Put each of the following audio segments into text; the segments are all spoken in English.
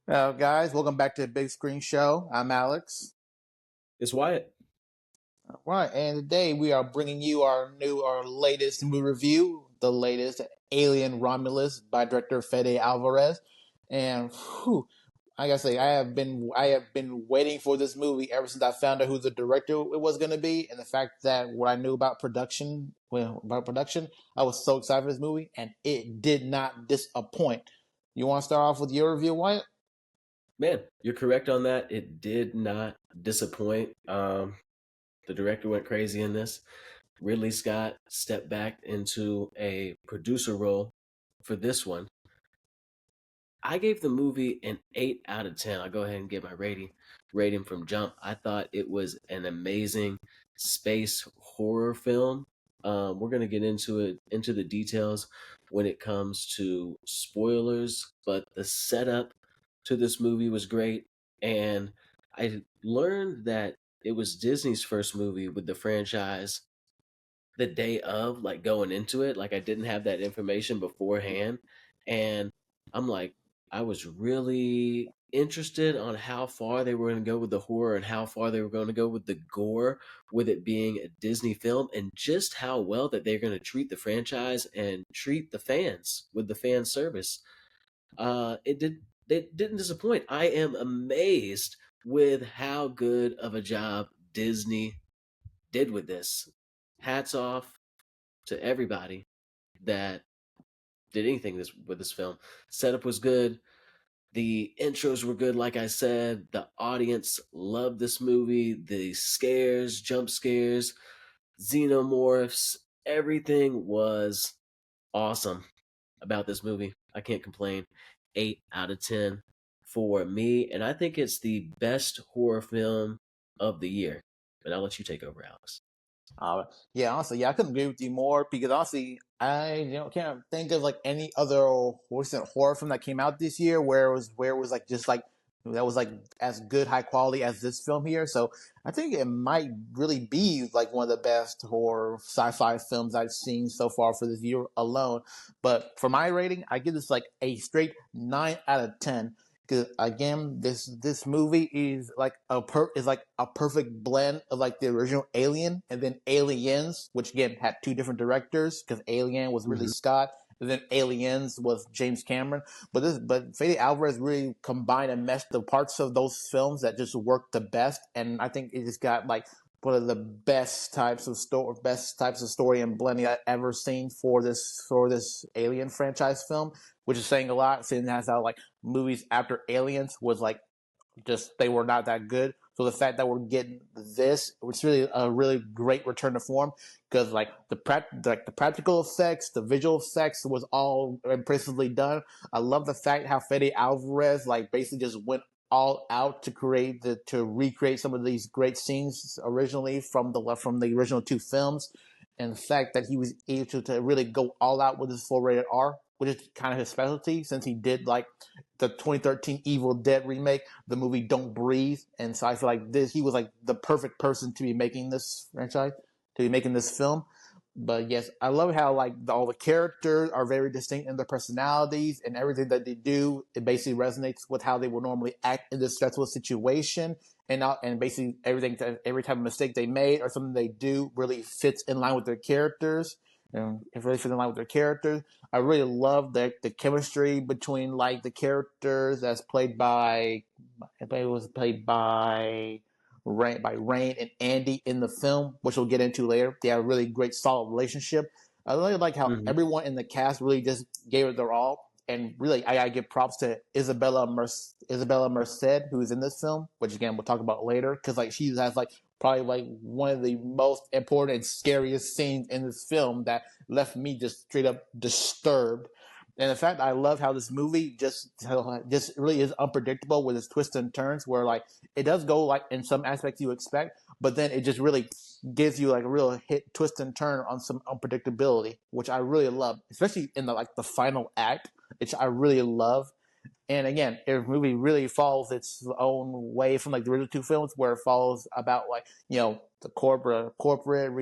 Guys, welcome back to the Big Screen Show. I'm Alex. It's Wyatt. All right, and today we are bringing you our latest movie review, the latest Alien Romulus by director Fede Alvarez. And whew, I gotta say, I have been waiting for this movie ever since I found out who the director it was going to be, and the fact that what I knew about production, I was so excited for this movie, and it did not disappoint. You want to start off with your review, Wyatt? Man, you're correct on that. It did not disappoint. The director went crazy in this. Ridley Scott stepped back into a producer role for this one. I gave the movie an 8 out of 10. I'll go ahead and get my rating from jump. I thought it was an amazing space horror film. We're going to get into the details when it comes to spoilers, but the setup to this movie was great. And I learned that it was Disney's first movie with the franchise the day of, like going into it. Like I didn't have that information beforehand. And I'm like, I was really interested on how far they were going to go with the horror and how far they were going to go with the gore, with it being a Disney film, and just how well that they're going to treat the franchise and treat the fans with the fan service. It didn't disappoint. I am amazed with how good of a job Disney did with this. Hats off to everybody that did anything with this film. Setup was good. The intros were good, like I said. The audience loved this movie. The scares, jump scares, xenomorphs, everything was awesome about this movie. I can't complain. 8 out of 10 for me. And I think it's the best horror film of the year. But I'll let you take over, Alex. Uh, yeah, honestly, yeah, I couldn't agree with you more because honestly, I can't think of like any other recent horror film that came out this year where it was like just like that was like as good high quality as this film here. So I think it might really be like one of the best horror sci-fi films I've seen so far for this year alone. But for my rating, I give this like a straight 9 out of 10. Because again, this movie is like a perfect blend of like the original Alien and then Aliens, which again had two different directors because Alien was Ridley Mm-hmm. Scott and then Aliens was James Cameron. But Fede Alvarez really combined and meshed the parts of those films that just worked the best, and I think it just got like one of the best types of story and blending I've ever seen for this Alien franchise film, which is saying a lot, seeing as how like movies after Aliens was like just they were not that good. So the fact that we're getting this, it's really a really great return to form because the practical effects, the visual effects was all impressively done. I love the fact how Fede Alvarez like basically just went all out to recreate some of these great scenes originally from the original two films, and the fact that he was able to really go all out with his full rated R, which is kind of his specialty since he did like the 2013 Evil Dead remake, the movie Don't Breathe, and so I feel like this he was like the perfect person to be making this franchise, to be making this film. But yes, I love how like all the characters are very distinct in their personalities and everything that they do. It basically resonates with how they would normally act in this stressful situation, and basically every type of mistake they made or something they do really fits in line with their characters. And it really fits in line with their characters. I really love the chemistry between like the characters that's played by it was played by Rain and Andy in the film, which we'll get into later. They have a really great solid relationship. I really like how Mm-hmm. everyone in the cast really just gave it their all. And really, I gotta give props to Isabella Merced, who's in this film, which again we'll talk about later, because like she has like probably like one of the most important and scariest scenes in this film that left me just straight up disturbed. And in fact, I love how this movie just really is unpredictable with its twists and turns, where like it does go like in some aspects you expect, but then it just really gives you like a real hit twist and turn on some unpredictability, which I really love, especially in the final act, which I really love. And again, the movie really follows its own way from like the original two films, where it follows about like the corporate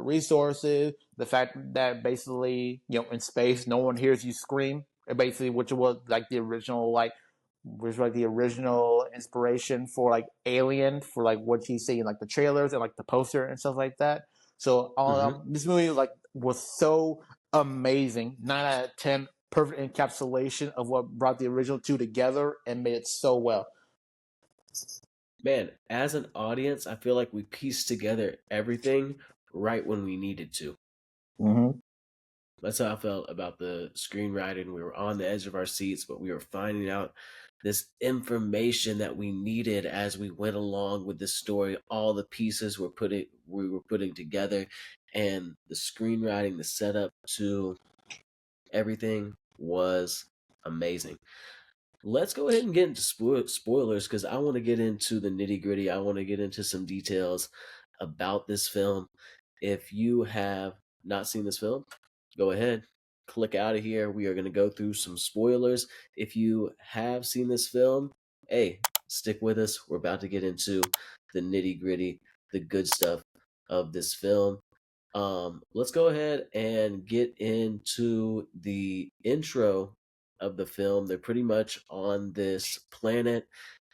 resources, the fact that basically in space no one hears you scream, basically, which was like the original like was like the original inspiration for like Alien, for like what you see in like the trailers and like the poster and stuff like that. So this movie like was so amazing. 9 out of 10, perfect encapsulation of what brought the original two together and made it so well. Man, as an audience, I feel like we pieced together everything right when we needed to. Mm-hmm. That's how I felt about the screenwriting. We were on the edge of our seats, but we were finding out this information that we needed as we went along with the story. All the pieces we were putting together, and the screenwriting, the setup to everything was amazing. Let's go ahead and get into spoilers because I want to get into the nitty gritty. I want to get into some details about this film. If you have not seen this film, go ahead, click out of here. We are going to go through some spoilers. If you have seen this film, hey, stick with us. We're about to get into the nitty gritty, the good stuff of this film. Let's go ahead and get into the intro of the film. They're pretty much on this planet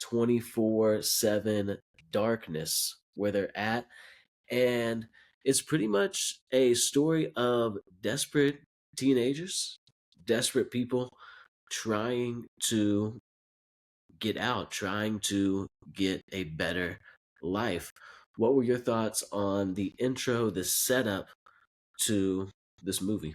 24/7 darkness where they're at. And it's pretty much a story of desperate teenagers, desperate people trying to get out, trying to get a better life. What were your thoughts on the intro, the setup to this movie?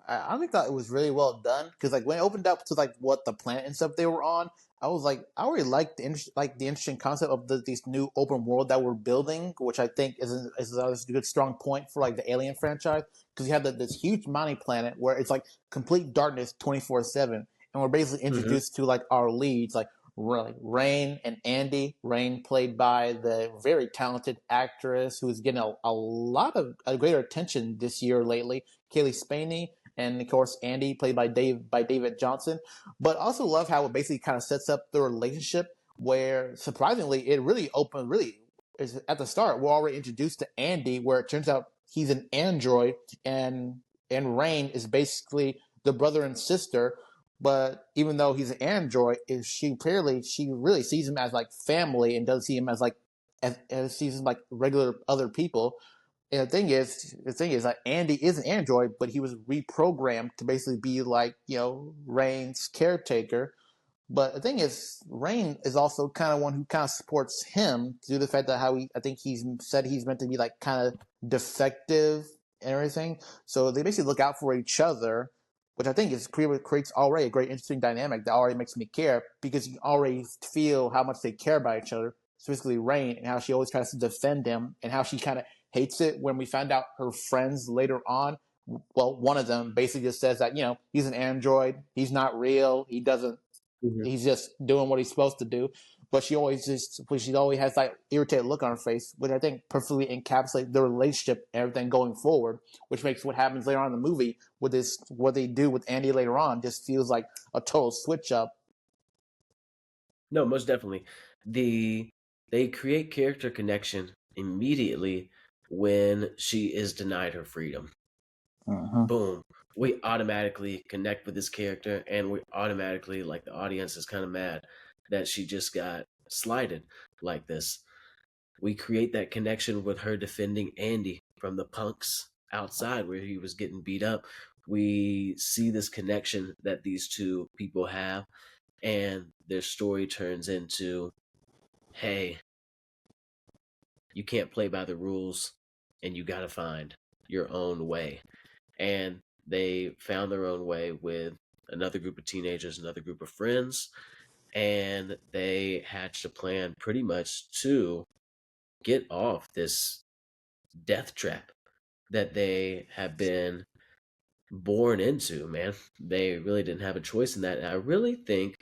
I think that it was really well done because like when it opened up to like what the planet and stuff they were on, I was like I already liked the interesting concept of these new open world that we're building, which I think is a good strong point for like the Alien franchise because you have this huge mining planet where it's like complete darkness 24/7, and we're basically Mm-hmm. introduced to like our leads like really Rain and Andy. Rain played by the very talented actress who is getting a lot of a greater attention this year lately, Cailee Spaeny, and of course Andy played by David Jonsson. But also love how it basically kind of sets up the relationship where surprisingly it really opened really is at the start we're already introduced to Andy where it turns out he's an android and Rain is basically the brother and sister. But even though he's an android, is she really sees him as like family and doesn't see him as like as sees him like regular other people. And the thing is that Andy is an android, but he was reprogrammed to basically be like Rain's caretaker. But the thing is, Rain is also kind of one who kind of supports him due to the fact that I think he's said he's meant to be like kind of defective and everything. So they basically look out for each other, which I think creates already a great interesting dynamic that already makes me care because you already feel how much they care about each other. Specifically, Rain and how she always tries to defend him, and how she kind of hates it when we find out her friends later on. Well, one of them basically just says that he's an android, he's not real, Mm-hmm. he's just doing what he's supposed to do. But she always has that irritated look on her face, which I think perfectly encapsulates the relationship and everything going forward, which makes what happens later on in the movie with this, what they do with Andy later on, just feels like a total switch up. No, most definitely. They create character connection immediately when she is denied her freedom. Mm-hmm. Boom. We automatically connect with this character, and we automatically, like the audience, is kind of mad that she just got slighted like this. We create that connection with her defending Andy from the punks outside where he was getting beat up. We see this connection that these two people have, and their story turns into, hey, you can't play by the rules, and you got to find your own way. And they found their own way with another group of teenagers, another group of friends, and they hatched a plan pretty much to get off this death trap that they have been born into, man. They really didn't have a choice in that. And I really think,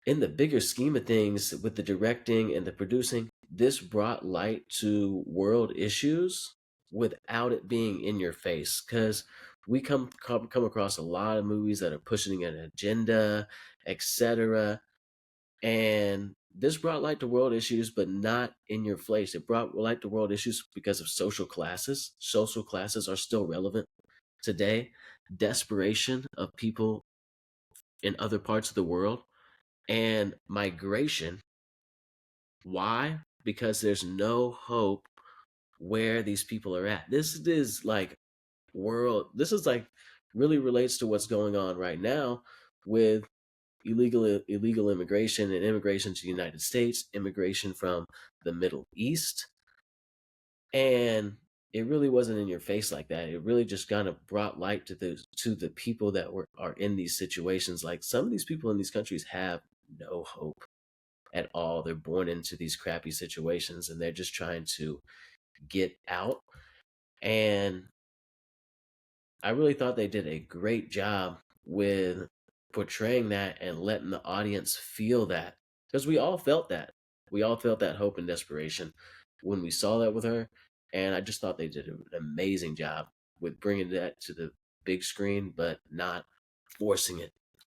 in the bigger scheme of things, with the directing and the producing, this brought light to world issues without it being in your face. Because we come across a lot of movies that are pushing an agenda, etc. And this brought light to world issues, but not in your face. It brought light to world issues because of social classes. Social classes are still relevant today. Desperation of people in other parts of the world. and migration. Why? Because there's no hope where these people are at. This is like this is like really relates to what's going on right now with illegal immigration and immigration to the United States, immigration from the Middle East. And it really wasn't in your face like that. It really just kind of brought light to the people that are in these situations. Like some of these people in these countries have no hope at all. They're born into these crappy situations and they're just trying to get out. And I really thought they did a great job with portraying that and letting the audience feel that, because we all felt that. We all felt that hope and desperation when we saw that with her. And I just thought they did an amazing job with bringing that to the big screen, but not forcing it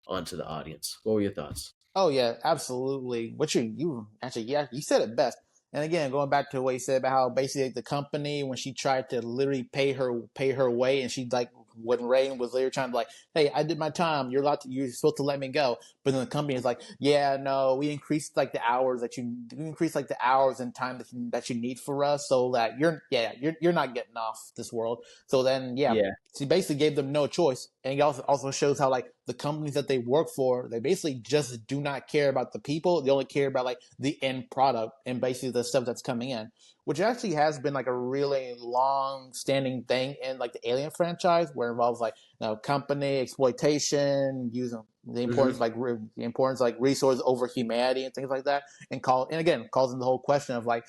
onto the audience. What were your thoughts? Oh yeah, absolutely. What you actually, yeah, you said it best. And again, going back to what you said about how basically the company, when she tried to literally pay her way, and she like when Rain was literally trying to like, hey, I did my time. You're supposed to let me go. But then the company is like, yeah, no, we increased like the hours we increased like the hours and time that you need for us, so that you're not getting off this world. So then yeah, Yeah, she basically gave them no choice, and it also shows how like the companies that they work for, they basically just do not care about the people. They only care about like the end product and basically the stuff that's coming in, which actually has been like a really long standing thing in like the Alien franchise, where it involves like company exploitation, using hmm the importance like resources over humanity and things like that, and again causing the whole question of like,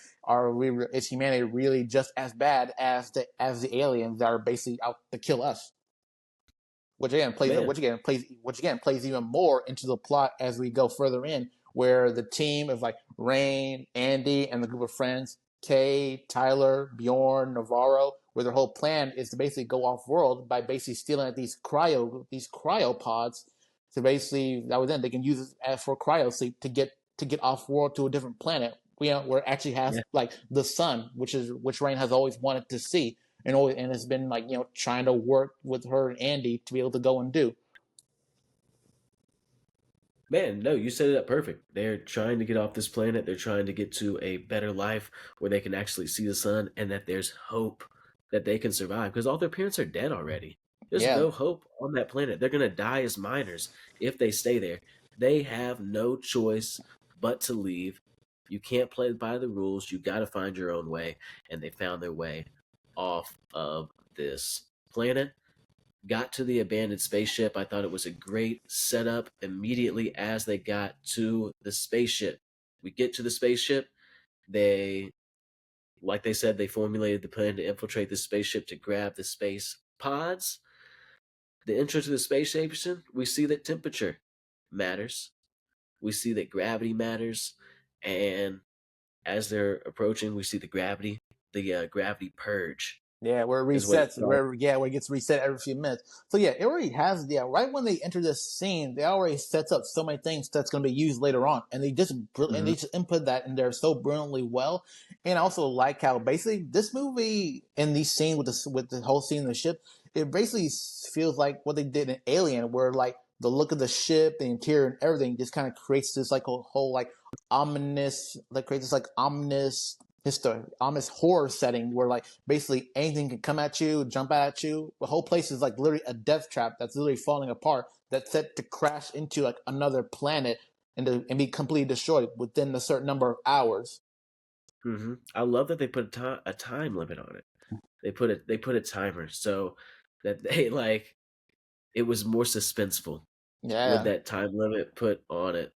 is humanity really just as bad as the aliens that are basically out to kill us? man. Which again plays even more into the plot as we go further in, where the team of like Rain, Andy, and the group of friends, Kay, Tyler, Bjorn, Navarro, where their whole plan is to basically go off world by basically stealing these cryopods, to basically that was then they can use it as for cryo sleep to get off world to a different planet. Where it actually has Yeah, like the sun, which Rain has always wanted to see, and it's been like trying to work with her and Andy to be able to go and do. man, no, you set it up perfect. They're trying to get off this planet. They're trying to get to a better life where they can actually see the sun and that there's hope that they can survive because all their parents are dead already. There's Yeah, no hope on that planet. They're going to die as miners if they stay there. They have no choice but to leave. You can't play by the rules. You got to find your own way. And they found their way off of this planet. Got to the abandoned spaceship. I thought it was a great setup immediately as they got to the spaceship. We get to the spaceship. They, like they said, they formulated the plan to infiltrate the spaceship to grab the space pods. The intro to the space station, we see that temperature matters. We see that gravity matters. And as they're approaching, we see the gravity purge yeah, where it is what it's resets, called. where it gets reset every few minutes. So yeah, it already has. Yeah, right when they enter this scene, they already sets up so many things that's going to be used later on, and Mhm. they just input that in there so brilliantly well. And I also like how basically this movie and these scene with the whole scene in the ship, it basically feels like what they did in Alien, where like the look of the ship, the interior, and everything just kind of creates this like a whole like ominous history, ominous horror setting where like basically anything can come at you, jump out at you. The whole place is like literally a death trap that's literally falling apart, that's set to crash into like another planet and be completely destroyed within a certain number of hours. I love that they put a time limit on it. They put a timer so that they like it was more suspenseful with Yeah. that time limit put on it.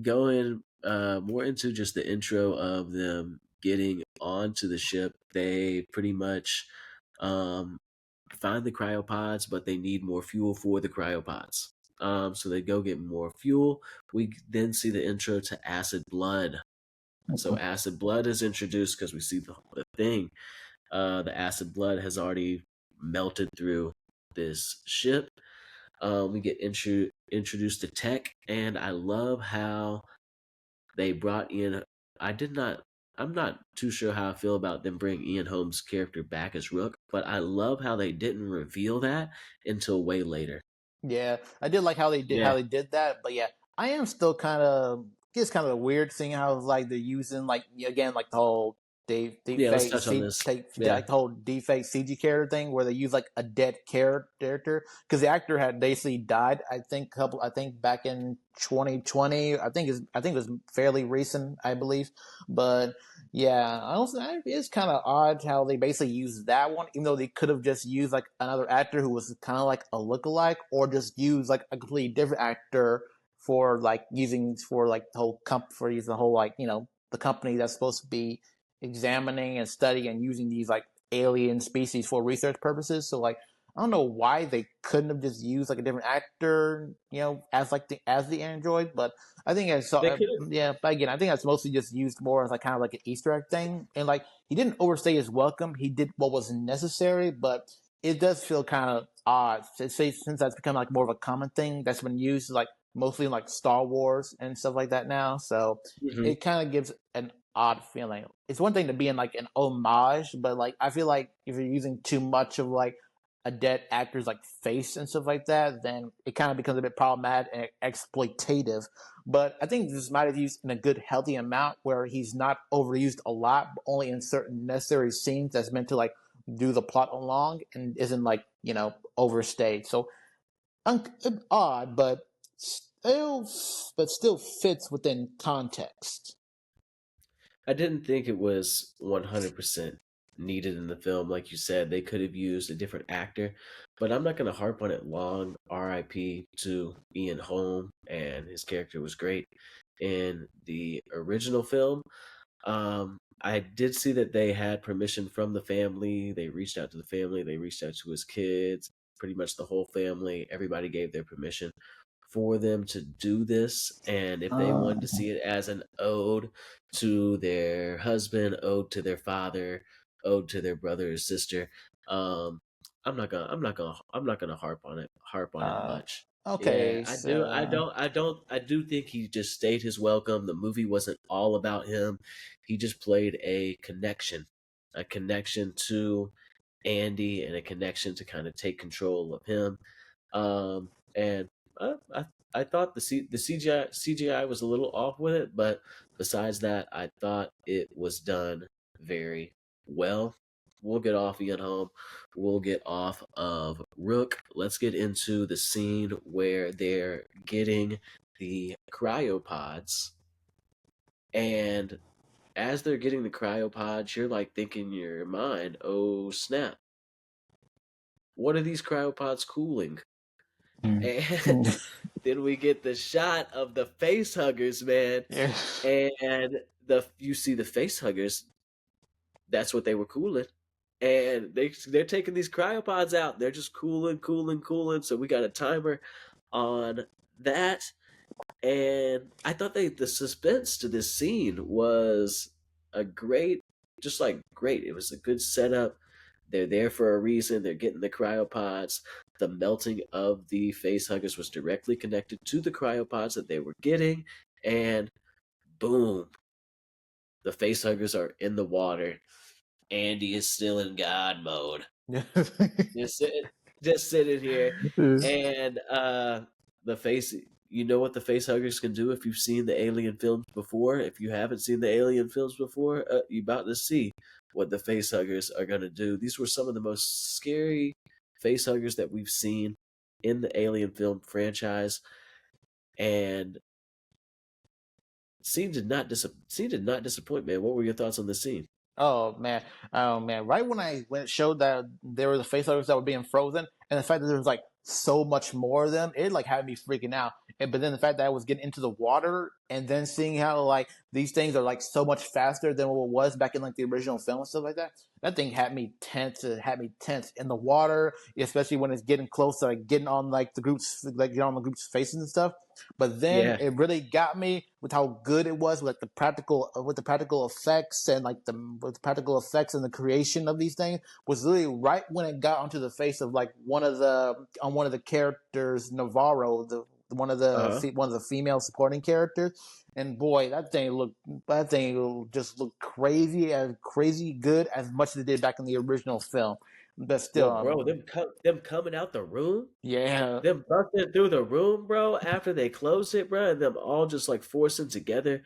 Going more into just the intro of them getting onto the ship, they pretty much um find the cryopods, but they need more fuel for the cryopods. So they go get more fuel. We then see the intro to acid blood. So acid blood is introduced because we see the thing. The acid blood has already melted through this ship. We get introduced to Tech, and I love how they brought in. I did not. I'm not too sure how I feel about them bringing Ian Holmes' character back as Rook, but I love how they didn't reveal that until way later. Yeah, I did like how Yeah. they did that, but yeah, I am still kind of it's kind of weird seeing how like they're using like again like the whole deep Yeah, let's fake touch on this. Yeah. like the whole deep fake CG character thing where they use like a dead character because the actor had basically died. I think back in 2020. I think it was fairly recent, I believe. But yeah, also it's kind of odd how they basically used that one, even though they could have just used like another actor who was kind of like a lookalike, or just use like a completely different actor for like using for like the whole for using the whole like the company that's supposed to be examining and studying and using these like alien species for research purposes. So like I don't know why they couldn't have just used like a different actor, as like the android. But I think I saw, They could have. yeah. But again, I think that's mostly just used more as like kind of like an Easter egg thing. And like he didn't overstay his welcome. He did what was necessary, but it does feel kind of odd since that's become like more of a common thing that's been used like mostly in like Star Wars and stuff like that now. So Mhm. it kind of gives an odd feeling. It's one thing to be in like an homage, but like I feel like if you're using too much of like a dead actor's like face and stuff like that, then it kind of becomes a bit problematic and exploitative. But I think this might have used in a good healthy amount where he's not overused a lot, but only in certain necessary scenes that's meant to like do the plot along and isn't like overstayed. So odd, but still fits within context. I didn't think it was 100% needed in the film. Like you said, they could have used a different actor, but I'm not going to harp on it long. RIP to Ian Holm, and his character was great in the original film. I did see that they had permission from the family. They reached out to the family, they reached out to his kids, pretty much the whole family. Everybody gave their permission for them to do this. And if they wanted to see it as an ode to their husband, ode to their father, ode to their brother or sister, um, I'm not gonna harp on it Uh, much. Yeah, okay, I do. so I do think he just stayed his welcome. The movie wasn't all about him. He just played a connection to Andy, and a connection to kind of take control of him. And I thought the CGI was a little off with it, but besides that, I thought it was done very well. We'll get off Ian Home. We'll get off of Rook. Let's get into the scene where they're getting the cryopods. And as they're getting the cryopods, you're like thinking in your mind, oh snap, what are these cryopods cooling? And then we get the shot of the face huggers, man. yeah. And you see the face huggers, that's what they were cooling. And they're taking these cryopods out. They're just cooling, cooling, cooling. So we got a timer on that. And I thought the suspense to this scene was a great, just like great. It was a good setup. They're there for a reason. They're getting the cryopods. The melting of the face huggers was directly connected to the cryopods that they were getting. And boom, the face huggers are in the water. Andy is still in God mode. Just sitting, just sitting here, and the face. You know what the face huggers can do if you've seen the Alien films before. If you haven't seen the Alien films before, you're about to see what the face huggers are going to do. These were some of the most scary face huggers that we've seen in the Alien film franchise, and scene did not disappoint, man. What were your thoughts on the scene? Oh man, oh man! Right when it showed that there were the facehuggers that were being frozen, and the fact that there was like so much more of them, it like had me freaking out. But then the fact that I was getting into the water, and then seeing how like these things are like so much faster than what it was back in like the original film and stuff like that. That thing had me tense. It had me tense in the water, especially when it's getting close to like getting on like the groups, like get on the groups' faces and stuff. But then Yeah. it really got me with how good it was with the practical effects and like with the practical effects and the creation of these things was really right when it got onto the face of like one of the characters, Navarro, the Uh huh. one of the female supporting characters. And boy, that thing just looked crazy good as much as it did back in the original film. But Well, still, bro, them coming out the room, yeah, them busting through the room, bro, after they close it, bro, and them all just like forcing together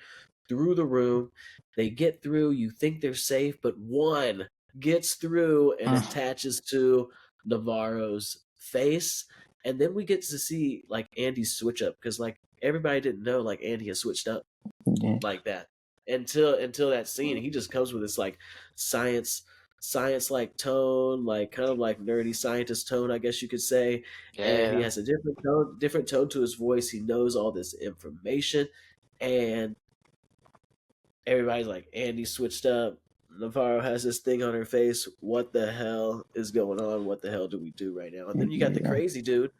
through the room. They get through, you think they're safe, but one gets through and attaches to Navarro's face. And then we get to see like Andy's switch up because like everybody didn't know like Andy had switched up yeah, like that until that scene. He just comes with this like science like tone, like kind of like nerdy scientist tone, I guess you could say. And he yeah. has a different tone to his voice. He knows all this information, and everybody's like, Andy switched up. Navarro has this thing on her face. What the hell is going on? What the hell do we do right now? And then you got the Yeah. crazy dude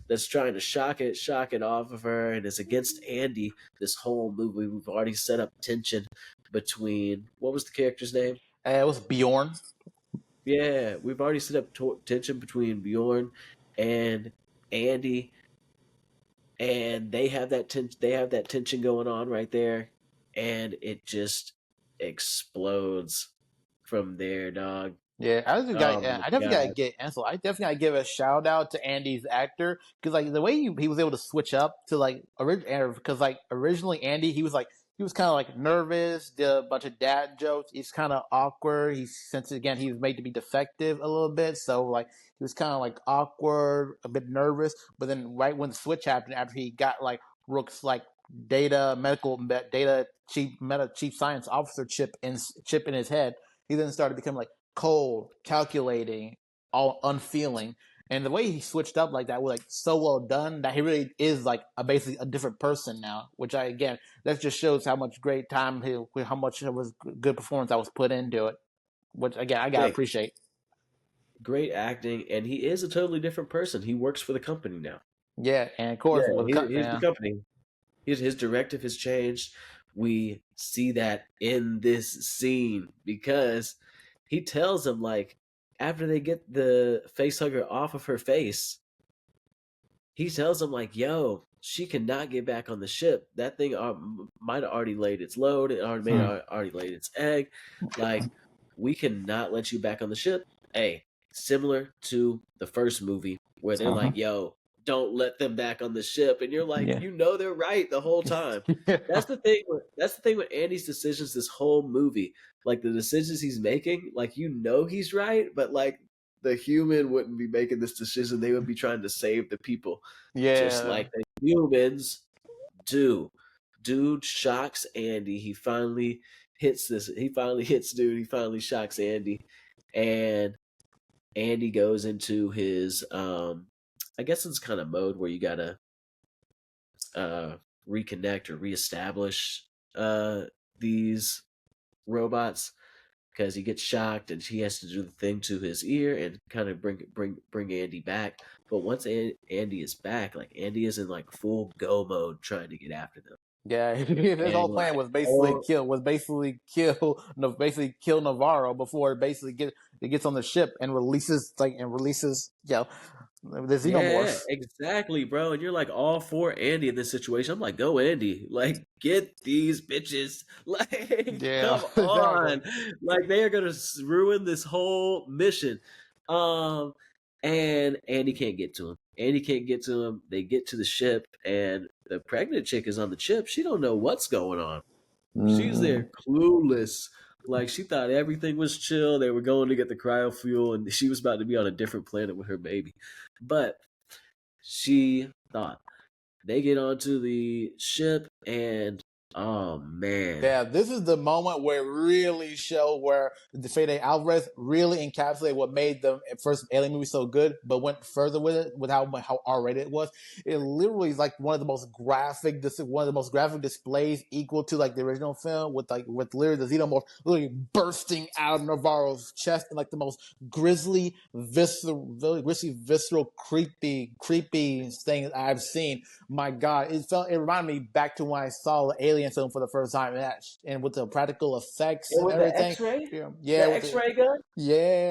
that's trying to shock it off of her and is against Andy this whole movie. We've already set up tension between what was the character's name? It was Bjorn. Yeah, we've already set up tension between Bjorn and Andy, and they have that tension going on right there, and it just explodes from there, dog. Yeah, Oh my I definitely gotta god, get Ansel. I definitely gotta give a shout out to Andy's actor because like the way he was able to switch up to like original because like originally Andy he was kind of like nervous, did a bunch of dad jokes. He's kind of awkward. He's since again he was made to be defective a little bit, so like he was kind of like awkward, a bit nervous. But then right when the switch happened, after he got like Rook's like data chief science officer chip in his head, he then started becoming like cold, calculating, all unfeeling. And the way he switched up like that was like so well done that he really is like basically a different person now. Which I again that just shows how much great time how much it was good performance that was put into it. Which again I gotta yeah, appreciate. great acting, and he is a totally different person. He works for the company now. Yeah, and of Yeah, course with he's the yeah, company. His directive has changed. We see that in this scene because he tells him like after they get the face hugger off of her face, he tells him like, "Yo, she cannot get back on the ship. That thing might have already laid its load. It already laid its egg. Like, we cannot let you back on the ship." Hey, similar to the first movie where they're uh-huh. like, "Yo, don't let them back on the ship," and you're like, Yeah. you know, they're right the whole time. Yeah. That's the thing with Andy's decisions this whole movie. Like the decisions he's making, like you know he's right, but like the human wouldn't be making this decision. They would be trying to save the people, just Yeah. like the humans do. Dude shocks Andy. He finally hits this. He finally hits dude. He finally shocks Andy, and Andy goes into his I guess it's kind of mode where you gotta uh reconnect or reestablish uh these robots because he gets shocked and he has to do the thing to his ear and kind of bring Andy back. But once Andy is back, like Andy is in like full go mode trying to get after them. Yeah, his And whole plan like, was basically oh kill Navarro before it gets on the ship and releases the yeah, xenomorphs. exactly, bro. And you're like all for Andy in this situation. I'm like, go Andy. Like, get these bitches. Like, Yeah, come exactly. on. Like they are gonna ruin this whole mission. Um and Andy can't get to him. Andy can't get to him. They get to the ship and the pregnant chick is on the ship. She don't know what's going on. She's Mm-hmm. there clueless. Like she thought everything was chill. They were going to get the cryo fuel, and she was about to be on a different planet with her baby. But she thought they get onto the ship, and oh man, Yeah, this is the moment where it really showed where the Fede Alvarez really encapsulated what made the first Alien movie so good, but went further with it with how R-rated it was. It literally is like one of the most graphic displays equal to like the original film with literally the xenomorph literally bursting out of Navarro's chest in like the most visceral, creepy thing I've seen. My God, it reminded me back to when I saw the Alien film for the first time, and with the practical effects and and with the everything. X-ray, Yeah, the X-ray gun.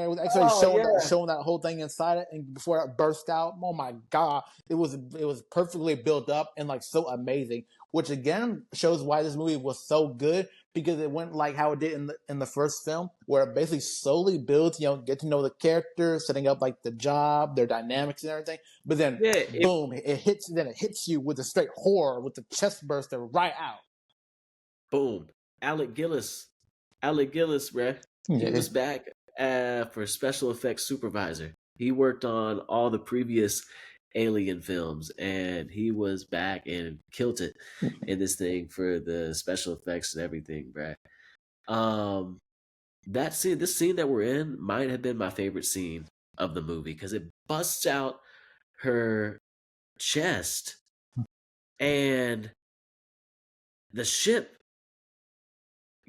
with the X-ray Oh yeah, showing that whole thing inside it, and before it burst out. Oh my God, it was perfectly built up and like so amazing. which again shows why this movie was so good because it went like how it did in the first film, where it basically slowly builds, get to know the characters, setting up like the job, their dynamics and everything. But then, Yeah, boom, it hits you with a straight horror with the chest burster right out. boom. Alec Gillis. Alec Gillis, bruh. He Yeah. was back for special effects supervisor. He worked on all the previous Alien films, and he was back and killed it in this thing for the special effects and everything, bruh. Um, this scene that we're in, might have been my favorite scene of the movie because it busts out her chest and the ship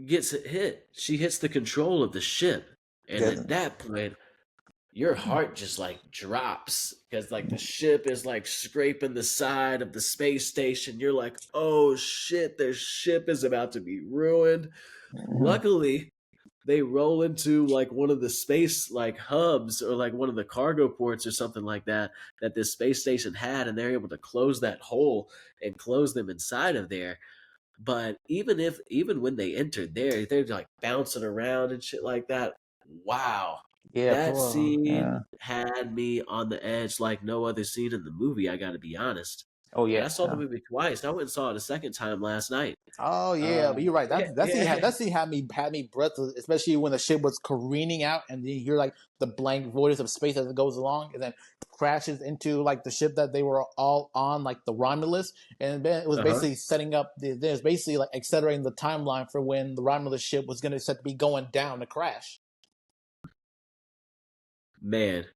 gets hit. She hits the control of the ship, and Yeah. at that point, your heart just like drops because like the ship is like scraping the side of the space station. You're like, oh shit, their ship is about to be ruined. Mhm. Luckily, they roll into like one of the space like hubs or like one of the cargo ports or something like that that this space station had, and they're able to close that hole and close them inside of there. But even when they entered there, they're like bouncing around and shit like that. Wow. Yeah, That for scene had me on the edge like no other scene in the movie, I gotta be honest. oh And yeah. I saw the movie twice. I went and saw it a second time last night. Oh yeah, Uh, but you're right. yeah, yeah. That scene had me breathless, especially when the ship was careening out, and then you hear like the blank voids of space as it goes along, and then crashes into like the ship that they were all on, like the Romulus, and then it was Uh-huh. basically setting up. There's basically like accelerating the timeline for when the Romulus ship was going to set to be going down to crash. Man,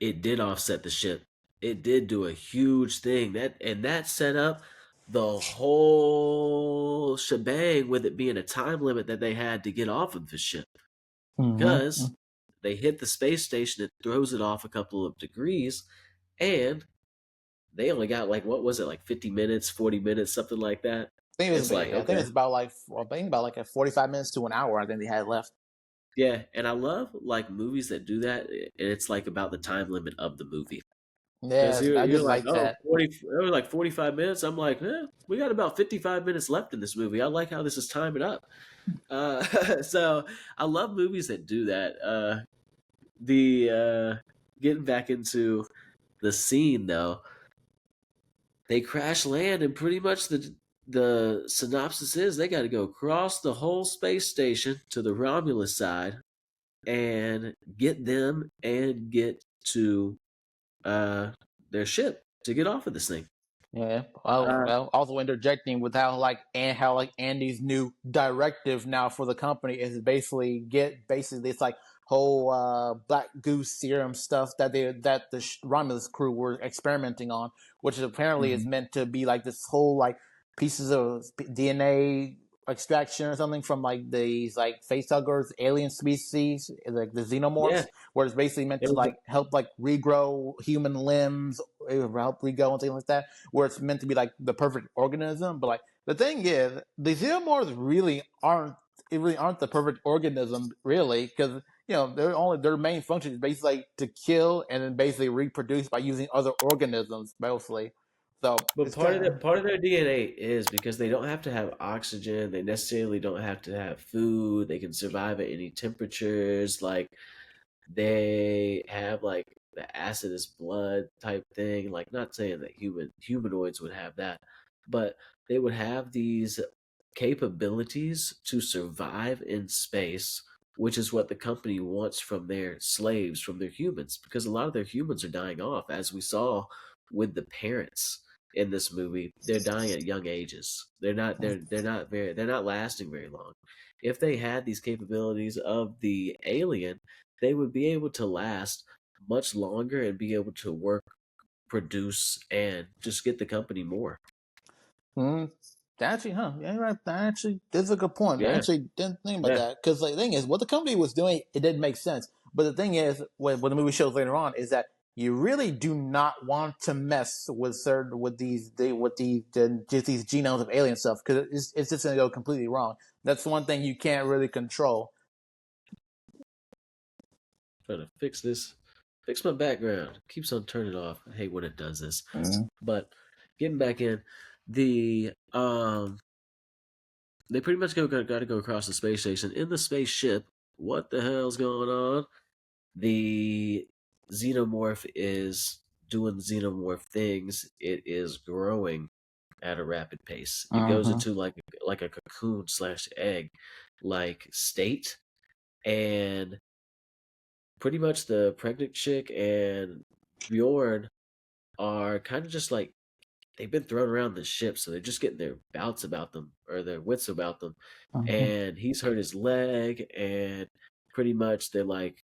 it did offset the ship. It did do a huge thing. That set up the whole shebang with it being a time limit that they had to get off of the ship. Mm-hmm. Because they hit the space station, it throws it off a couple of degrees, and they only got like what was it, like 50 minutes, 40 minutes, something like that. It's like, I think okay. it's about like I think about like a 45 minutes to an hour. I think they had left. Yeah, and I love like movies that do that, and it's like about the time limit of the movie. Because Yes, I you're just like, like oh, that. 40, it was like 45 minutes. I'm like, we got about 55 minutes left in this movie. I like how this is timing up. So I love movies that do that. The Getting back into the scene though, they crash land, and pretty much the synopsis is they got to go across the whole space station to the Romulus side and get them and get to uh, their ship to get off of this thing. Yeah. Uh, Well, also interjecting with how like Andy's new directive now for the company is basically it's like whole black goose serum stuff that the Romulus crew were experimenting on, which apparently is mhm. meant to be like this whole like pieces of DNA extraction or something from like these like facehuggers alien species like the Yeah, xenomorphs, where it's basically meant it to was. like help like regrow human limbs, help regrow and things like that, where it's meant to be like the perfect organism. But like the thing is, the xenomorphs really aren't the perfect organism, really, because their main function is basically like to kill and then basically reproduce by using other organisms mostly. So But it's kind of part of their DNA is because they don't have to have oxygen. They necessarily don't have to have food. They can survive at any temperatures. Like they have like the acid is blood type thing. Like not saying that humanoids would have that, but they would have these capabilities to survive in space, which is what the company wants from their slaves, from their humans, because a lot of their humans are dying off, as we saw with the parents in this movie. They're dying at young ages. They're not lasting very long. If they had these capabilities of the alien, they would be able to last much longer and be able to work, produce, and just get the company more. mm, actually, huh? Yeah, you're right. That actually is a good point. I Yeah, actually didn't think about yeah. that because the thing is, what the company was doing, it didn't make sense. But the thing is, when the movie shows later on, is that you really do not want to mess with just these genomes of alien stuff because it's just going to go completely wrong. That's one thing you can't really control. Trying to fix this. Fix my background. Keeps on turning off. I hate when it does this. Mm-hmm. But getting back in. the they pretty much got to go across the space station in the spaceship. What the hell's going on? The xenomorph is doing xenomorph things. It is growing at a rapid pace. It goes Mm-hmm. into like a cocoon slash egg like state, and pretty much the pregnant chick and Bjorn are kind of just like they've been thrown around the ship, so they're just getting their bouts about them or their wits about them. Mm-hmm. And he's hurt his leg, and pretty much they're like,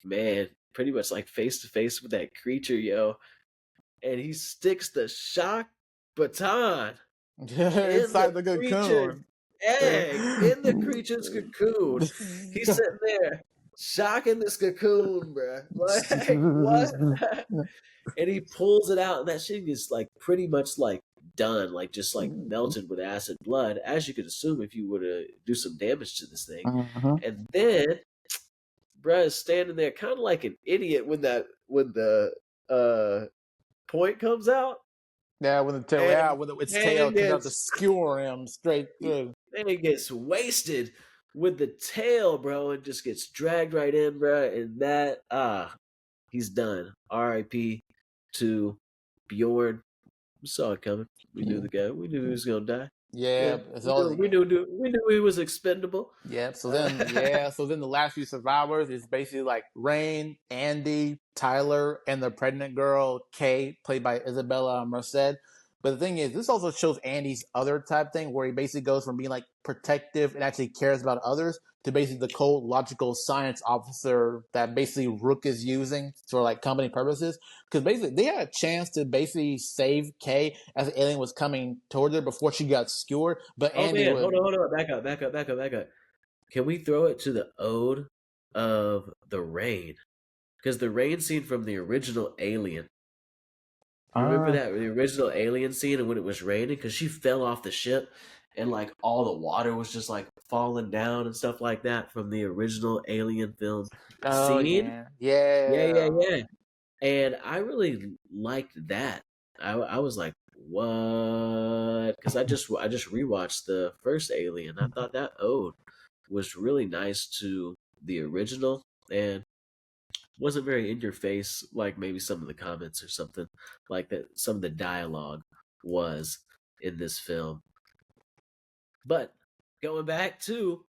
man, pretty much like face to face with that creature, yo. And he sticks the shock baton in the Inside the creature's cocoon. egg, in the creature's cocoon. He's sitting there shocking this cocoon, bruh. Like, what? And he pulls it out, and that shit is like pretty much like done, like just like melted with acid blood, as you could assume if you were to do some damage to this thing. Mhm. And then bruh is standing there kind of like an idiot when the uh point comes out, Yeah, when the tail, and yeah, when its tail man comes out to gets skewer him straight through. man gets wasted with the tail, bro, and just gets dragged right in, bro. And that he's done. R.I.P. to Bjorn. We saw it coming. We knew the guy. We knew he was gonna die. Yeah, Yeah, it's all. we knew he was expendable. Yeah, Uh, so then the last few survivors is basically like Rain, Andy, Tyler, and the pregnant girl, Kay, played by Isabella Merced. But the thing is, this also shows Andy's other type thing where he basically goes from being like protective and actually cares about others to basically the cold, logical science officer that basically Rook is using for like company purposes. Because basically, they had a chance to basically save Kay as the alien was coming towards her before she got skewered. But oh Andy man, was. hold on, back up. Can we throw it to the ode of the rain? Because the rain scene from the original Alien. You remember that the original Alien scene and when it was raining? Because she fell off the ship and like all the water was just like falling down and stuff like that from the original Alien film Oh scene. yeah, Yeah, yeah. yeah. And I really liked that. I was like, what? Because I just rewatched the first Alien. I thought that ode was really nice to the original and wasn't very in your face like maybe some of the comments or something like that. Some of the dialogue was in this film. But going back to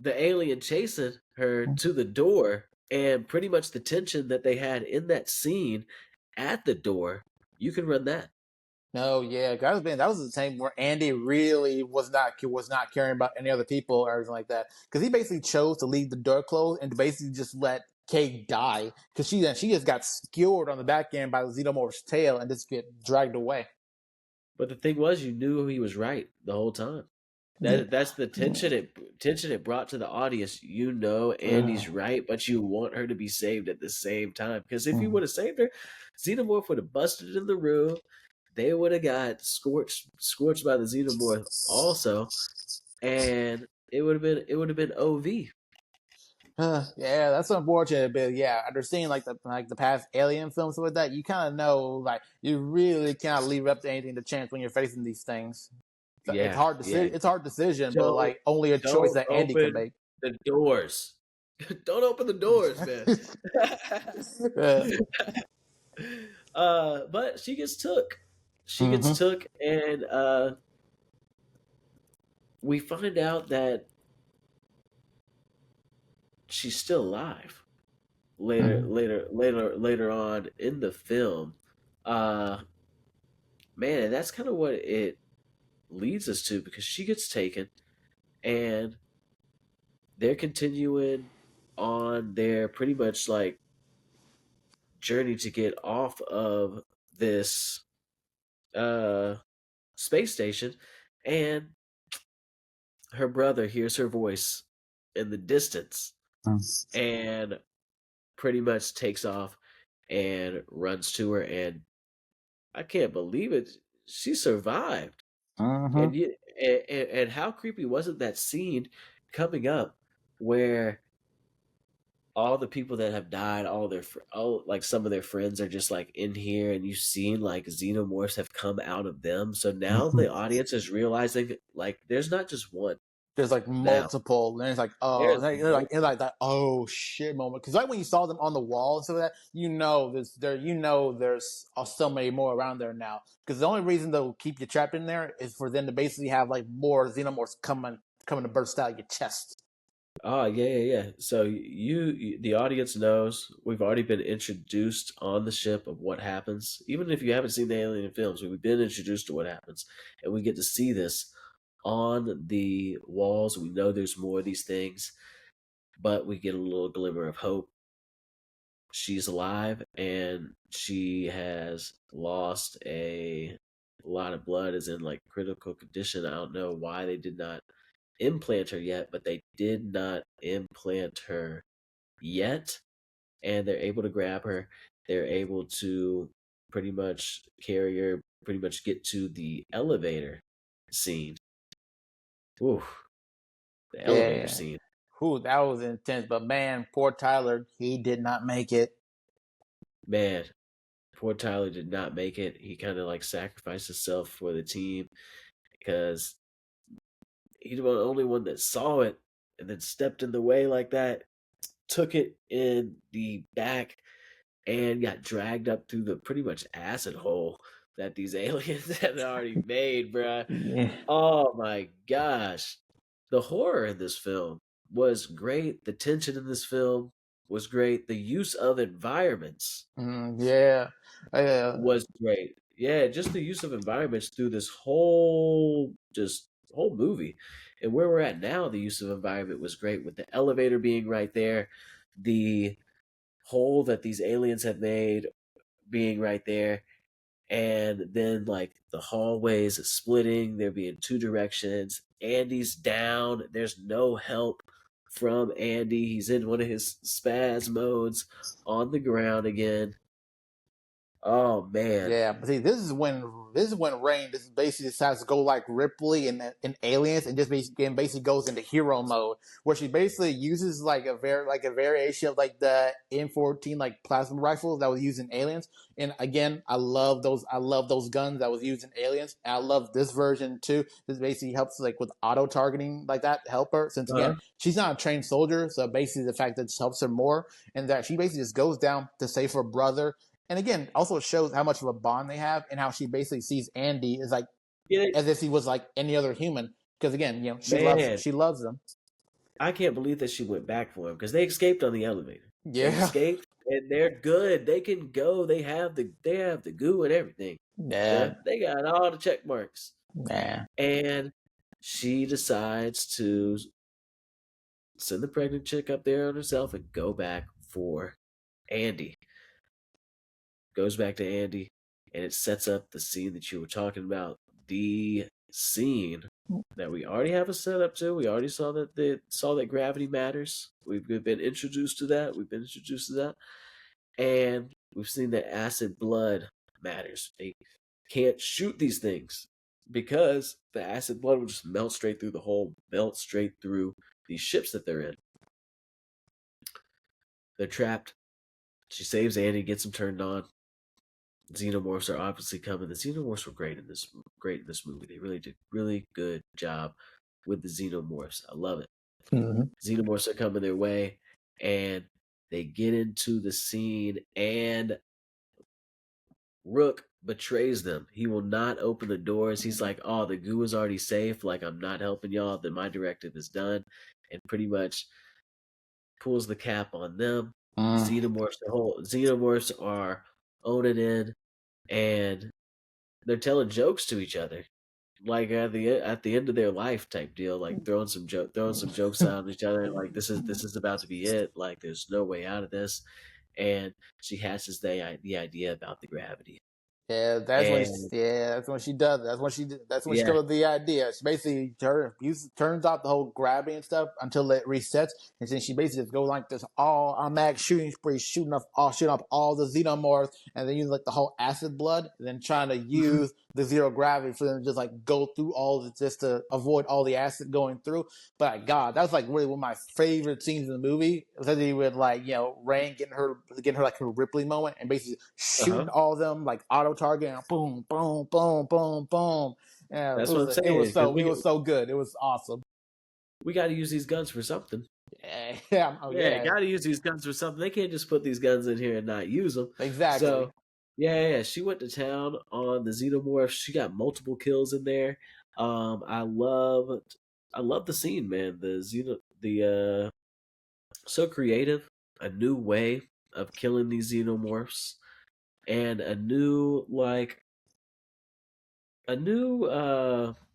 the alien chasing her to the door and pretty much the tension that they had in that scene at the door, you can run that. No, yeah, that was the same where Andy really was not caring about any other people or anything like that because he basically chose to leave the door closed and to basically just let Kate die because she just got skewered on the back end by the xenomorph's tail and just get dragged away. But the thing was, you knew he was right the whole time. That's the tension it brought to the audience. You know Andy's right, but you want her to be saved at the same time. Because if he would have saved her, Xenomorph would have busted in the room. They would have got scorched by the Xenomorph also, and it would have been OV. Yeah, that's unfortunate, but yeah, after seeing like the past Alien films with that, you kind of know like you really cannot leave it up to anything to chance when you're facing these things. It's Yeah, hard yeah. decision. It's hard decision, but Don't like only a choice don't that Andy can open make. the doors. Don't open the doors, man. Yeah. But she gets took. She gets Mm-hmm. took, and we find out that she's still alive. Later on in the film, uh, man, and that's kind of what it leads us to because she gets taken, and they're continuing on their pretty much like journey to get off of this uh space station, and her brother hears her voice in the distance and pretty much takes off and runs to her, and I can't believe it, she survived. Mm-hmm. And you and how creepy wasn't that scene coming up where all the people that have died, like some of their friends are just like in here, and you've seen like xenomorphs have come out of them. So now the audience is realizing like there's not just one There's like now. multiple, and it's like, oh, There's it's like that, oh shit moment. Because like when you saw them on the wall and stuff like that, there's so many more around there now. Because the only reason they'll keep you trapped in there is for them to basically have like more xenomorphs coming to burst out your chest. Oh yeah. So the audience knows we've already been introduced on the ship of what happens. Even if you haven't seen the alien films, we've been introduced to what happens, and we get to see this on the walls. We know there's more of these things, but we get a little glimmer of hope. She's alive, and she has lost a lot of blood, is in like critical condition. I don't know why they did not implant her yet, but they did not implant her yet, and they're able to grab her. They're able to pretty much carry her, pretty much get to the elevator scene. Ooh, the elevator Yeah, scene. whew, that was intense. But man, poor Tyler, he did not make it. Man, poor Tyler did not make it. He kind of like sacrificed himself for the team because he's the only one that saw it and then stepped in the way like that, took it in the back, and got dragged up through the pretty much acid hole that these aliens had already made, bruh. Yeah. Oh my gosh. The horror in this film was great. The tension in this film was great. The use of environments Yeah. Yeah. was great. Yeah, just the use of environments through this whole movie. And where we're at now, the use of environment was great with the elevator being right there, the hole that these aliens have made being right there, and then like the hallways splitting, there being two directions. Andy's down, there's no help from Andy. He's in one of his spaz modes on the ground again. Oh man. Yeah, but see, this is when Rain just basically decides to go like Ripley in Aliens, and just basically goes into hero mode, where she basically uses like a variation of like the M14 like plasma rifle that was used in Aliens. And again, I love those guns that was used in Aliens, and I love this version too. This basically helps like with auto targeting like that to help her, since again Uh-huh. she's not a trained soldier, so basically the fact that this helps her more, and that she basically just goes down to save her brother. And again, also shows how much of a bond they have, and how she basically sees Andy as like Yeah, as if he was like any other human. Because again, she loves man, she loves him. I can't believe that she went back for him because they escaped on the elevator. They Yeah, escaped and they're good. They can go. They have the goo and everything. yeah, They got all the check marks. nah. And she decides to send the pregnant chick up there on herself and go back for Andy. Goes back to Andy, and it sets up the scene that you were talking about. The scene that we already have a setup to. We already saw that gravity matters. We've been introduced to that. We've been introduced to that, and we've seen that acid blood matters. They can't shoot these things because the acid blood will just melt straight through the hole, melt straight through these ships that they're in. They're trapped. She saves Andy, gets him turned on. Xenomorphs are obviously coming. The xenomorphs were great in this movie. They really did really good job with the xenomorphs. I love it. Mm-hmm. Xenomorphs are coming their way, and they get into the scene, and Rook betrays them. He will not open the doors. He's like, "Oh, the goo is already safe. Like, I'm not helping y'all. Then my directive is done," and pretty much pulls the cap on them. Mm. Xenomorphs are owning in, and they're telling jokes to each other, like at the end of their life type deal, like throwing some jokes out at each other, like this is about to be it, like there's no way out of this, and she hashes the idea about the gravity, Yeah, and that's when she does it. That's when she yeah, comes with the idea. She basically turns off the whole gravity and stuff until it resets, and then she basically just goes like this all automatic shooting spree, shooting off all the xenomorphs, and then use like the whole acid blood, and then trying to mhm, use the zero gravity for them to just like go through all of it just to avoid all the acid going through. But like, God, that was like really one of my favorite scenes in the movie, especially with like Rain getting her like her Ripley moment and basically shooting Uh-huh. all of them like auto target and boom, boom, boom, boom, boom. Yeah, That's what I'm it saying. was Because so good. It was awesome. we got to use these guns for something. Yeah, oh Yeah, yeah, got to use these guns for something. They can't just put these guns in here and not use them. exactly. So, yeah, she went to town on the xenomorph. She got multiple kills in there. I love the scene, man. The so creative, a new way of killing these xenomorphs, and a new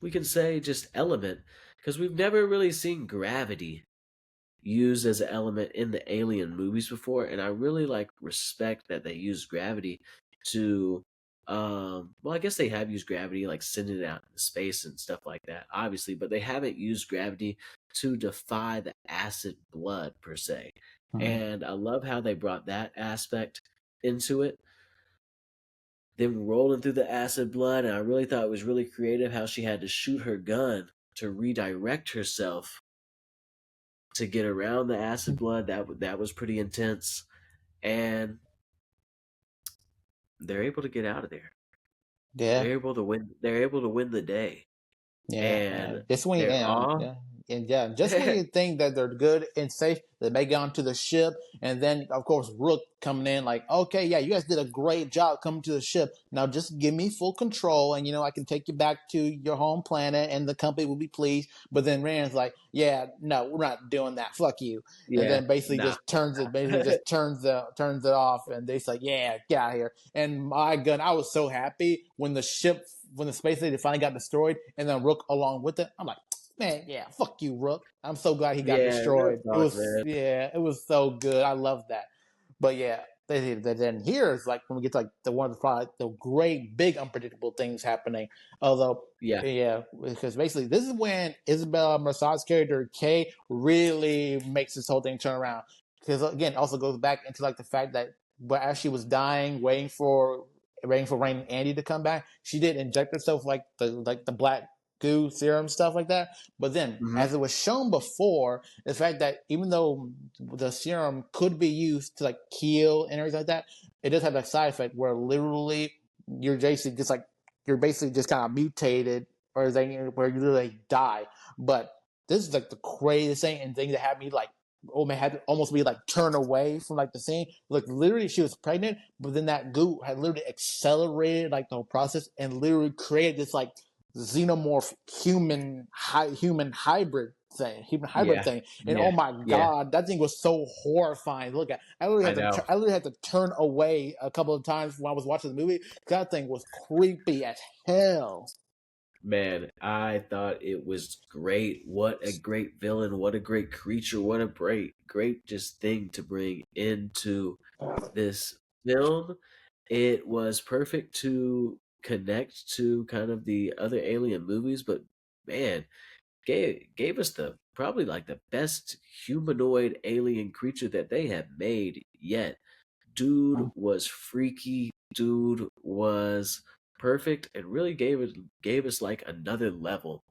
we can say just element, because we've never really seen gravity used as an element in the alien movies before, and I really like respect that they use gravity to well, I guess they have used gravity like sending it out into space and stuff like that, obviously, but they haven't used gravity to defy the acid blood per se. Mhm. And I love how they brought that aspect into it, them rolling through the acid blood. And I really thought it was really creative how she had to shoot her gun to redirect herself to get around the acid blood. That was pretty intense, and they're able to get out of there. Yeah, They're able to win. They're able to win the day, yeah, and just when you, they're all yeah, and yeah, just when you think that they're good and safe, they make it onto the ship, and then of course Rook coming in like, okay, yeah, you guys did a great job coming to the ship. Now just give me full control, and I can take you back to your home planet, and the company will be pleased. But then Rand's like, yeah, no, we're not doing that. Fuck you. And yeah, then basically nah, just turns it off, and they're like, yeah, get out of here. And my gun, I was so happy when the space station finally got destroyed, and then Rook along with it. I'm like, man, yeah, fuck you, Rook. I'm so glad he got yeah, real destroyed. talk, man. It was so good. I love that. But yeah, then here is like when we get to like the one of the probably the great big unpredictable things happening. Although Yeah, yeah, because basically this is when Isabella Mersad's character Kay really makes this whole thing turn around. Because again, it also goes back into like the fact that but as she was dying, waiting for Rain and Andy to come back, she did inject herself like the black goo serum stuff like that. But then, hmm as it was shown before, the fact that even though the serum could be used to like kill and everything like that, it does have a side effect where literally you're basically just kind of mutated, where you literally die. But this is like the craziest thing and thing that had me like oh man, had to almost be like turned away from like the scene. Like literally, she was pregnant, but then that goo had literally accelerated like the whole process and literally created this like xenomorph human hybrid yeah, thing. And yeah, oh my yeah. god, that thing was so horrifying. Look at, I know, I literally had to turn away a couple of times when I was watching the movie. That thing was creepy as hell. man. I thought it was great. What a great villain! What a great creature! What a great just thing to bring into this film. It was perfect to connect to kind of the other alien movies, but man, gave us the probably like the best humanoid alien creature that they have made yet. Dude was freaky. Dude was perfect, and really gave us like another level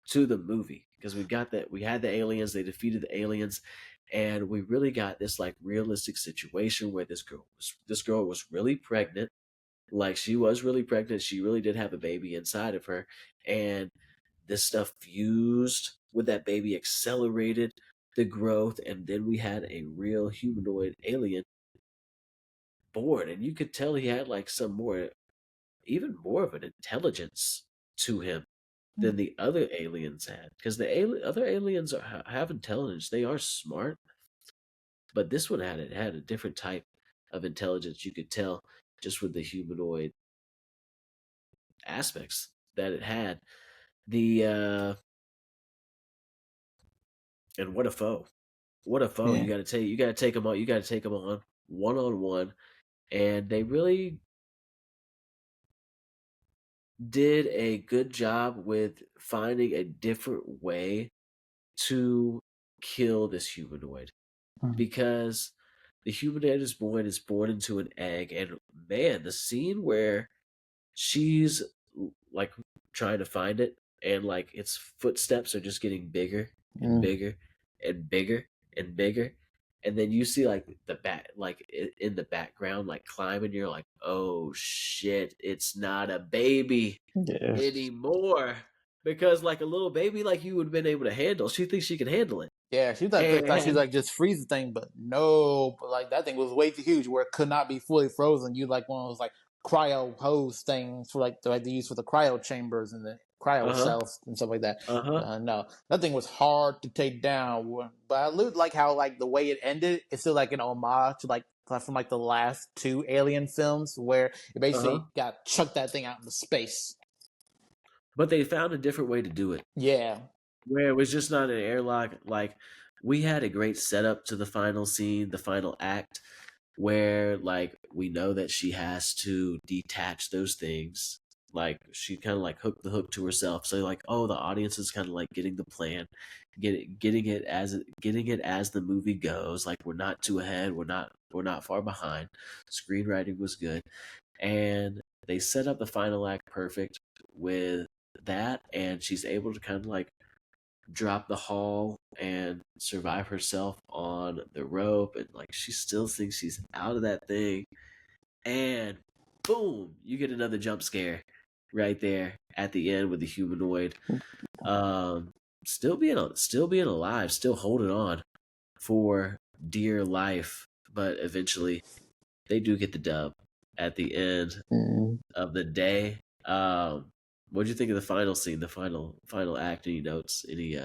to the movie, because we had the aliens, they defeated the aliens, and we really got this like realistic situation where this girl was really pregnant. Like, she was really pregnant, she really did have a baby inside of her, and this stuff fused with that baby, accelerated the growth, and then we had a real humanoid alien born. And you could tell he had like some more, even more of an intelligence to him than the other aliens had, because other aliens have intelligence, they are smart, but this one had a different type of intelligence. You could tell just with the humanoid aspects that it had. The And what a foe! What a foe! Yeah. You got to take them on. You got to take them on one, and they really did a good job with finding a different way to kill this humanoid, because the humanoid is born into an egg. And man, the scene where she's like trying to find it, and like its footsteps are just getting bigger and Mm. bigger and bigger and bigger, and then you see like the bat like in the background like climbing. You're like, oh shit, it's not a baby Yeah. anymore, because like a little baby like you would have been able to handle. She thinks she can handle it, Yeah, she thought she was and like just freeze the thing, but no, but like that thing was way too huge where it could not be fully frozen. You like one of those like cryo hose things for like they use for the cryo chambers and the cryo uh huh, cells and stuff like that. uh huh, No, that thing was hard to take down. But I like how like the way it ended. It's still like an homage to like from like the last two Alien films where it uh huh. basically got chucked that thing out into space. But they found a different way to do it, Yeah. where it was just not an airlock. Like we had a great setup to the final scene, the final act, where like we know that she has to detach those things. Like she kind of like hooked the hook to herself. So like, oh, the audience is kind of like getting the plan, getting it as the movie goes. Like we're not too ahead, we're not far behind. Screenwriting was good, and they set up the final act perfect with that, and she's able to kind of like drop the haul and survive herself on the rope, and like she still thinks she's out of that thing, and boom, you get another jump scare right there at the end with the humanoid um still being alive, still holding on for dear life, but eventually they do get the dub at the end Mm. of the day. What do you think of the final scene, the final act? Any notes? Any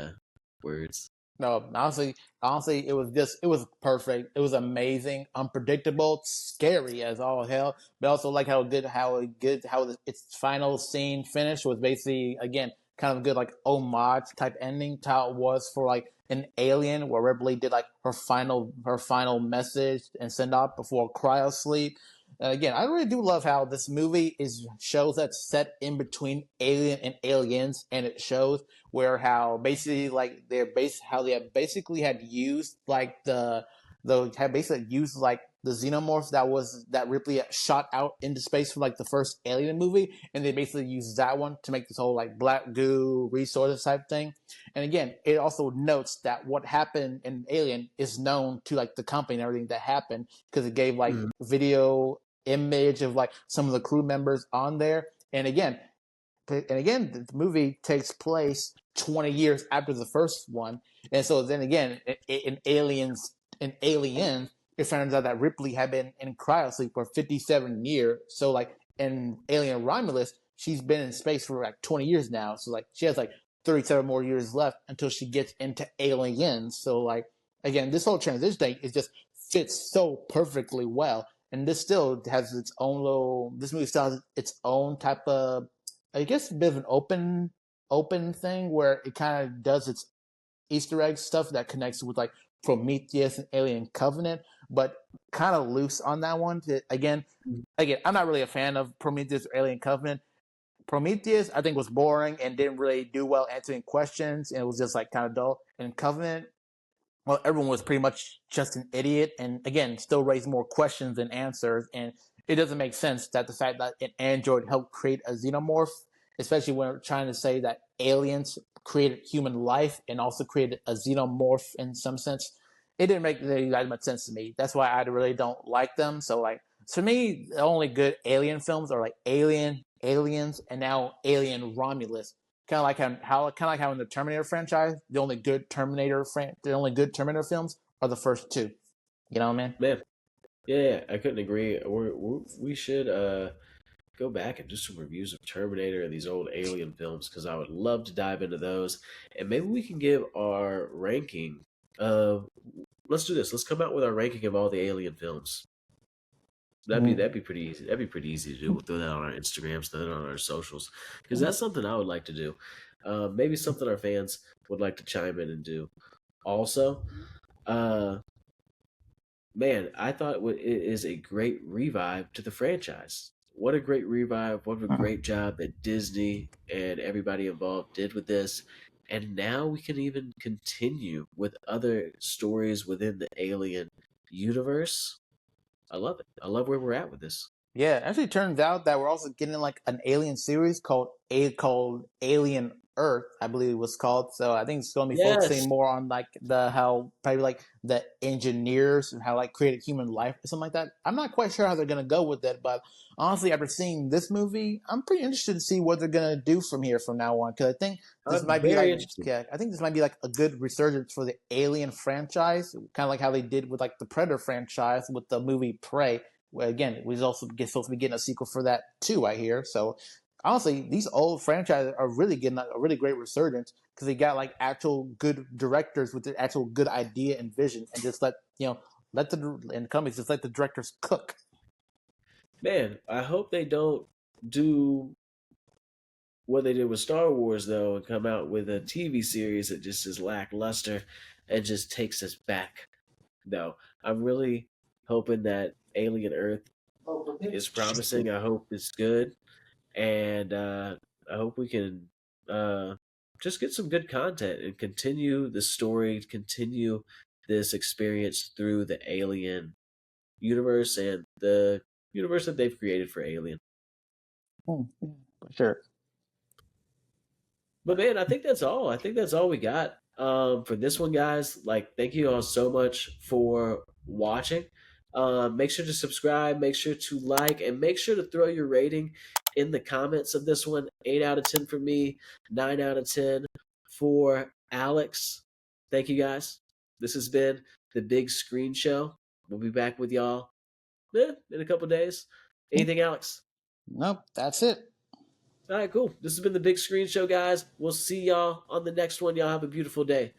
words? No, honestly, it was perfect. It was amazing, unpredictable, scary as all hell. But also like how its final scene finished was basically again kind of good like homage type ending to how it was for like an Alien where Ripley did like her final message and send off before cryo sleep. And again, I really do love how this movie is shows that set in between Alien and Aliens, and it shows where how basically like how they have basically had used like the had basically used like the xenomorph that Ripley had shot out into space from like the first Alien movie, and they basically used that one to make this whole like black goo resources type thing. And again, it also notes that what happened in Alien is known to like the company and everything that happened because it gave like Mm-hmm. video image of like some of the crew members on there. And again, the movie takes place 20 years after the first one, and so then again, in Aliens, it turns out that Ripley had been in cryosleep for 57 years. So like in Alien Romulus, she's been in space for like 20 years now. So like she has like 37 more years left until she gets into Aliens. So like again, this whole transition thing is just fits so perfectly well. And this still has its own little. This movie still has its own type of, I guess, a bit of an open thing where it kind of does its Easter egg stuff that connects with like Prometheus and Alien Covenant, but kind of loose on that one. Again, I'm not really a fan of Prometheus or Alien Covenant. Prometheus, I think, was boring and didn't really do well answering questions, and it was just like kind of dull. And Covenant, well, everyone was pretty much just an idiot, and again, still raised more questions than answers. And it doesn't make sense that the fact that an android helped create a xenomorph, especially when we're trying to say that aliens created human life and also created a xenomorph in some sense, it didn't make really that much sense to me. That's why I really don't like them. So, like, to me, the only good alien films are like Alien, Aliens, and now Alien Romulus. Kind of like how in the Terminator franchise, the only good Terminator films are the first two. You know what I mean? Man, yeah, I couldn't agree. We should go back and do some reviews of Terminator and these old Alien films, because I would love to dive into those, and maybe we can give our ranking of. Let's do this. Let's come out with our ranking of all the Alien films. That'd be pretty easy. That'd be pretty easy to do. We'll throw that on our Instagrams, throw that on our socials, because that's something I would like to do. Maybe something our fans would like to chime in and do. Also, uh, man, I thought it is a great revive to the franchise. What a great revive. What a great job that Disney and everybody involved did with this. And now we can even continue with other stories within the Alien universe. I love it. I love where we're at with this. Yeah, it actually turns out that we're also getting like an Alien series called Alien Earth, I believe it was called. So I think it's going to be focusing Yes. more on like the how probably like the engineers and how like created human life or something like that. I'm not quite sure how they're going to go with it, but honestly, after seeing this movie, I'm pretty interested to see what they're going to do from here from now on because I think this I'm might be very like interested. yeah, I think this might be like a good resurgence for the Alien franchise, kind of like how they did with like the Predator franchise with the movie Prey. Well, again, we also supposed to be getting a sequel for that too. I hear. So honestly, these old franchises are really getting a really great resurgence because they got like actual good directors with the actual good idea and vision, and just let the and companies just let the directors cook. Man, I hope they don't do what they did with Star Wars though and come out with a TV series that just is lackluster and just takes us back. No, I'm really hoping that Alien Earth is promising. I hope it's good, and I hope we can uh, just get some good content and continue the story, continue this experience through the Alien universe and the universe that they've created for Alien. For sure. But man, I think that's all. I think that's all we got for this one, guys. Like, thank you all so much for watching. Make sure to subscribe, make sure to like, and make sure to throw your rating in the comments of this one. 8 out of 10 for me, 9 out of 10 for Alex. Thank you, guys. This has been the Big Screen Show. We'll be back with y'all in a couple days. Anything, Alex? Nope, that's it. All right, cool. This has been the Big Screen Show, guys. We'll see y'all on the next one. Y'all have a beautiful day.